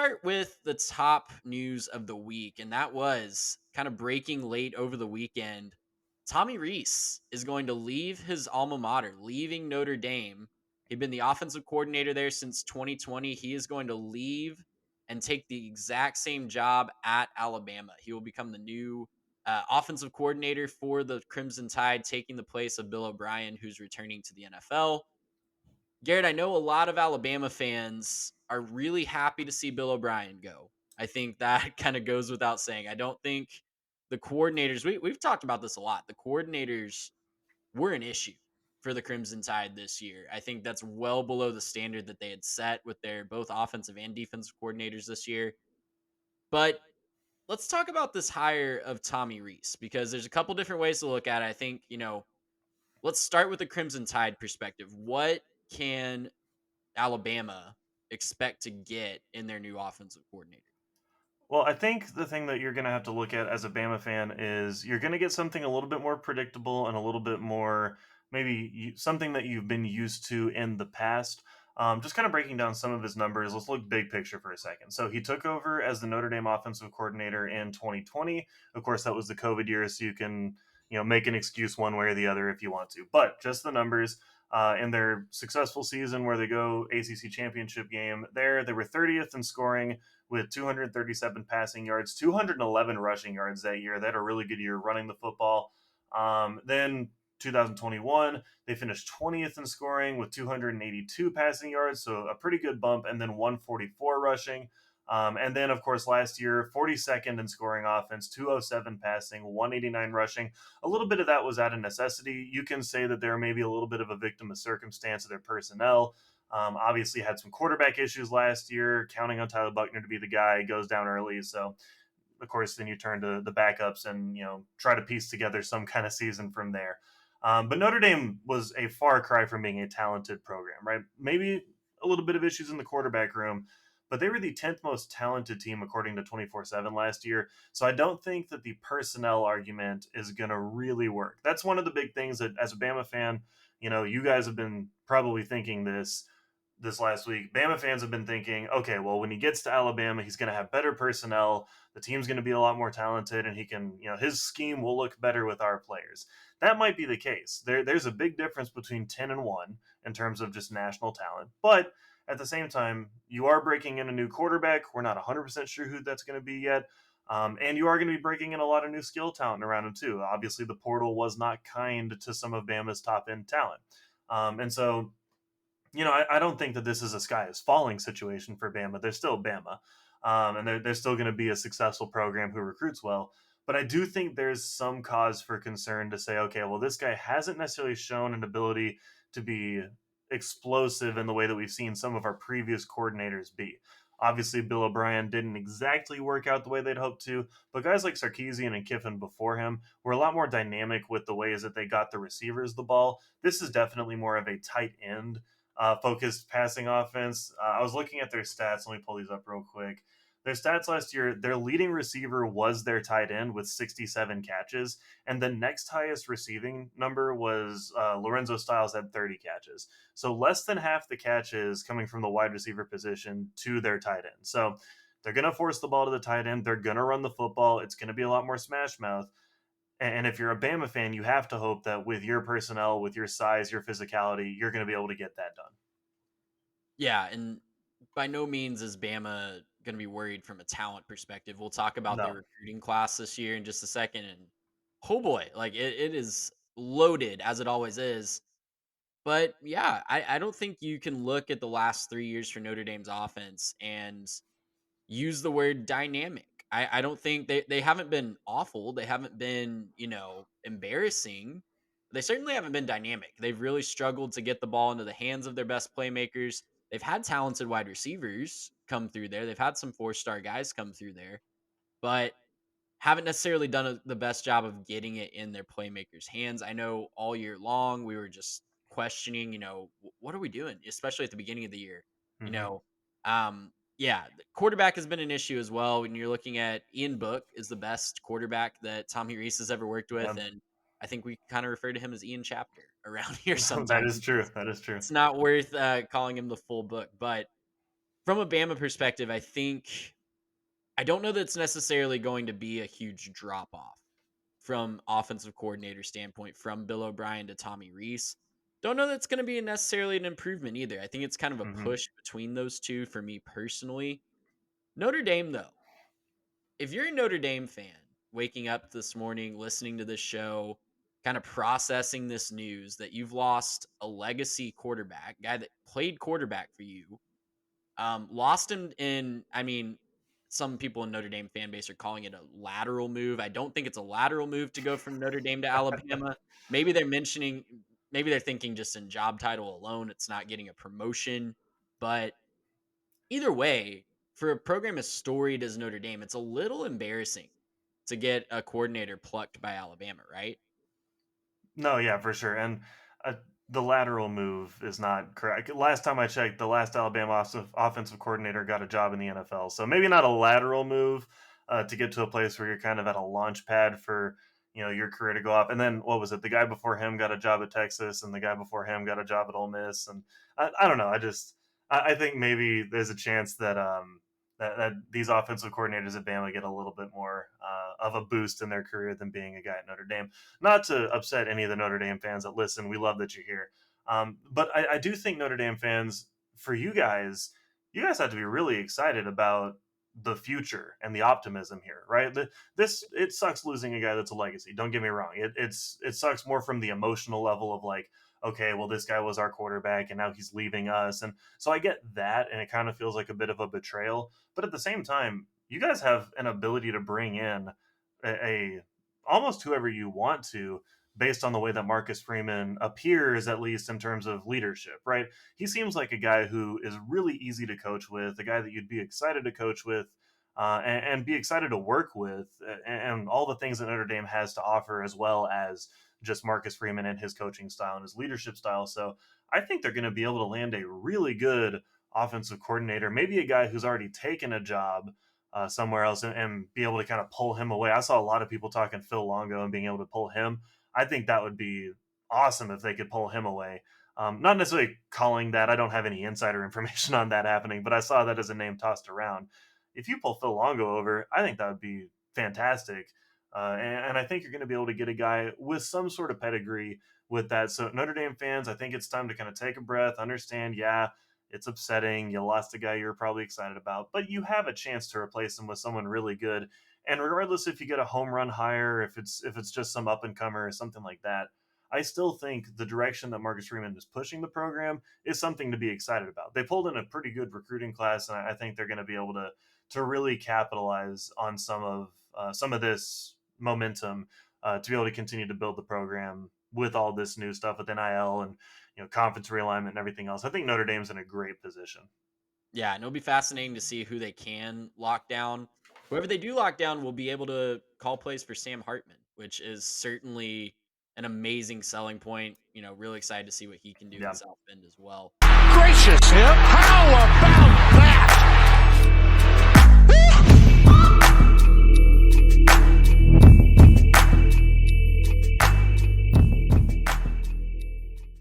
start with the top news of the week, and that was kind of breaking late over the weekend. Tommy Rees is going to leave his alma mater, leaving Notre Dame. He'd been the offensive coordinator there since 2020. He is going to leave and take the exact same job at Alabama. He will become the new offensive coordinator for the Crimson Tide, taking the place of Bill O'Brien, who's returning to the NFL. Garrett, I know a lot of Alabama fans are really happy to see Bill O'Brien go. I think that kind of goes without saying. I don't think the coordinators, we've talked about this a lot. The coordinators were an issue for the Crimson Tide this year. I think that's well below the standard that they had set with their both offensive and defensive coordinators this year. But let's talk about this hire of Tommy Rees because there's a couple different ways to look at it. I think, let's start with the Crimson Tide perspective. What can Alabama expect to get in their new offensive coordinator? Well, I think the thing that you're going to have to look at as a Bama fan is you're going to get something a little bit more predictable and a little bit more something that you've been used to in the past. Just kind of breaking down some of his numbers. Let's look big picture for a second. So he took over as the Notre Dame offensive coordinator in 2020. Of course, that was the COVID year, so you can make an excuse one way or the other if you want to. But just the numbers. In their successful season where they go ACC championship game, they were 30th in scoring with 237 passing yards, 211 rushing yards that year. They had a really good year running the football. Then 2021, they finished 20th in scoring with 282 passing yards, so a pretty good bump, and then 144 rushing. And then, of course, last year, 42nd in scoring offense, 207 passing, 189 rushing. A little bit of that was out of necessity. You can say that they're maybe a little bit of a victim of circumstance of their personnel. Obviously, had some quarterback issues last year, counting on Tyler Buckner to be the guy, goes down early. So, of course, then you turn to the backups and try to piece together some kind of season from there. But Notre Dame was a far cry from being a talented program, right? Maybe a little bit of issues in the quarterback room, but they were the 10th most talented team according to 24/7 last year. So I don't think that the personnel argument is going to really work. That's one of the big things that, as a Bama fan, you guys have been probably thinking this last week. Bama fans have been thinking, okay, well, when he gets to Alabama, he's going to have better personnel. The team's going to be a lot more talented, and he can, his scheme will look better with our players. That might be the case. There's a big difference between 10-1 in terms of just national talent, but at the same time, you are breaking in a new quarterback. We're not 100% sure who that's going to be yet. And you are going to be breaking in a lot of new skill talent around him, too. Obviously, the portal was not kind to some of Bama's top end talent. And so I don't think that this is a sky is falling situation for Bama. They're still Bama, and they're still going to be a successful program who recruits well. But I do think there's some cause for concern to say, okay, well, this guy hasn't necessarily shown an ability to be explosive in the way that we've seen some of our previous coordinators be. Obviously, Bill O'Brien didn't exactly work out the way they'd hoped to, but guys like Sarkisian and Kiffin before him were a lot more dynamic with the ways that they got the receivers the ball. This is definitely more of a tight end focused passing offense. I was looking at their stats. Let me pull these up real quick. Their stats last year, their leading receiver was their tight end with 67 catches, and the next highest receiving number was Lorenzo Styles at 30 catches. So less than half the catches coming from the wide receiver position to their tight end. So they're going to force the ball to the tight end. They're going to run the football. It's going to be a lot more smash mouth. And if you're a Bama fan, you have to hope that with your personnel, with your size, your physicality, you're going to be able to get that done. Yeah, and by no means is Bama going to be worried from a talent perspective. We'll talk about their No. recruiting class this year in just a second, and oh boy, like it is loaded as it always is. But yeah, I don't think you can look at the last 3 years for Notre Dame's offense and use the word dynamic. I don't think they haven't been awful. They haven't been, embarrassing. They certainly haven't been dynamic. They've really struggled to get the ball into the hands of their best playmakers. They've had talented wide receivers come through there. They've had some four-star guys come through there, but haven't necessarily done the best job of getting it in their playmakers' hands. I know all year long we were just questioning, what are we doing? Especially at the beginning of the year, you Hmm. know. Yeah, the quarterback has been an issue as well. When you're looking at Ian Book is the best quarterback that Tommy Reese has ever worked with, Yeah. and I think we kind of refer to him as Ian Chapter around here That sometimes. is true. That is true. It's not worth calling him the full book, but from a Bama perspective, I don't know that it's necessarily going to be a huge drop off from offensive coordinator standpoint from Bill O'Brien to Tommy Rees. Don't know that's going to be necessarily an improvement either. I think it's kind of a Hmm. push between those two for me personally. Notre Dame, though, if you're a Notre Dame fan, waking up this morning, listening to this show, kind of processing this news that you've lost a legacy quarterback, guy that played quarterback for you, lost him in, I mean, some people in Notre Dame fan base are calling it a lateral move. I don't think it's a lateral move to go from Notre Dame to Alabama. Maybe they're mentioning, maybe they're thinking just in job title alone, it's not getting a promotion. But either way, for a program as storied as Notre Dame, it's a little embarrassing to get a coordinator plucked by Alabama, right? No, yeah, for sure. And uh, the lateral move is not correct. Last time I checked, the last Alabama offensive coordinator got a job in the NFL. So maybe not a lateral move to get to a place where you're kind of at a launch pad for your career to go up. And then what was it? The guy before him got a job at Texas, and the guy before him got a job at Ole Miss. And I don't know. I think maybe there's a chance that that these offensive coordinators at Bama get a little bit more of a boost in their career than being a guy at Notre Dame. Not to upset any of the Notre Dame fans that listen, we love that you're here. But I do think Notre Dame fans, for you guys have to be really excited about the future and the optimism here, right? This it sucks losing a guy that's a legacy. Don't get me wrong. It sucks more from the emotional level of like, okay, well, this guy was our quarterback and now he's leaving us, and so I get that, and it kind of feels like a bit of a betrayal. But at the same time, you guys have an ability to bring in a almost whoever you want to based on the way that Marcus Freeman appears, at least in terms of leadership, right? He seems like a guy who is really easy to coach with, a guy that you'd be excited to coach with, and be excited to work with, and all the things that Notre Dame has to offer, as well as just Marcus Freeman and his coaching style and his leadership style. So I think they're going to be able to land a really good offensive coordinator, maybe a guy who's already taken a job somewhere else, and be able to kind of pull him away. I saw a lot of people talking Phil Longo and being able to pull him. I think that would be awesome if they could pull him away. Not necessarily calling that. I don't have any insider information on that happening, but I saw that as a name tossed around. If you pull Phil Longo over, I think that would be fantastic. And I think you're going to be able to get a guy with some sort of pedigree with that. So Notre Dame fans, I think it's time to kind of take a breath, understand, yeah, it's upsetting. You lost a guy you were probably excited about, but you have a chance to replace him with someone really good. And regardless if you get a home run hire, if it's just some up and comer or something like that, I still think the direction that Marcus Freeman is pushing the program is something to be excited about. They pulled in a pretty good recruiting class, and I think they're going to be able to really capitalize on some of this momentum to be able to continue to build the program with all this new stuff with NIL and conference realignment and everything else. I think Notre Dame's in a great position. Yeah, and it'll be fascinating to see who they can lock down. Whoever they do lock down will be able to call plays for Sam Hartman, which is certainly an amazing selling point. Really excited to see what he can do in Yeah. South Bend as well.